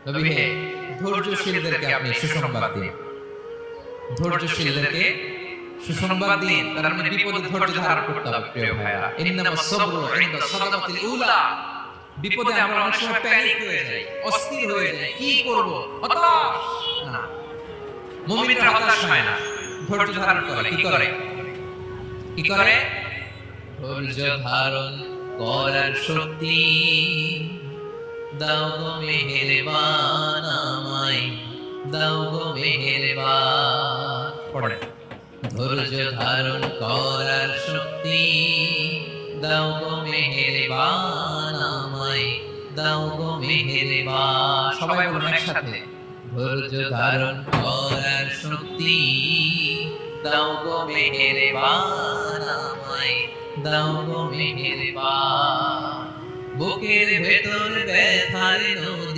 নবী হে, ধৈর্যশীলদেরকে আপনি সুসংবাদ দিন। ধৈর্যশীলদেরকে সুসংবাদ দিন। তার মানে বিপদে ধৈর্য ধারণ করতে হবে প্রিয় ভাইরা। ইন্নামাস সাবরু ইনদা সাদাকাতিল উলা। বিপদে আমরা অনেক সময় প্যানিক হয়ে যাই, অস্থির হয়ে যাই, কি করব, হতাশ। না, মুমিনরা হতাশ হয় না, ধৈর্য ধারণ করে। কি করে? কি করে? ধৈর্য ধারণ করার শক্তি দাও গো মেহেরবান আমায়, দাও গো মেহেরবান। পড়ে, ধৈর্য ধারণ করার শক্তি দাও গো মেহেরবান আমায়, দাও গো মেহেরবান। সবাই বলুন একসাথে, ধৈর্য ধারণ করার শক্তি দাও গো মেহেরবান আমায়, দাও গো মেহেরবান। বুকের ভেতর ব্যথার নদী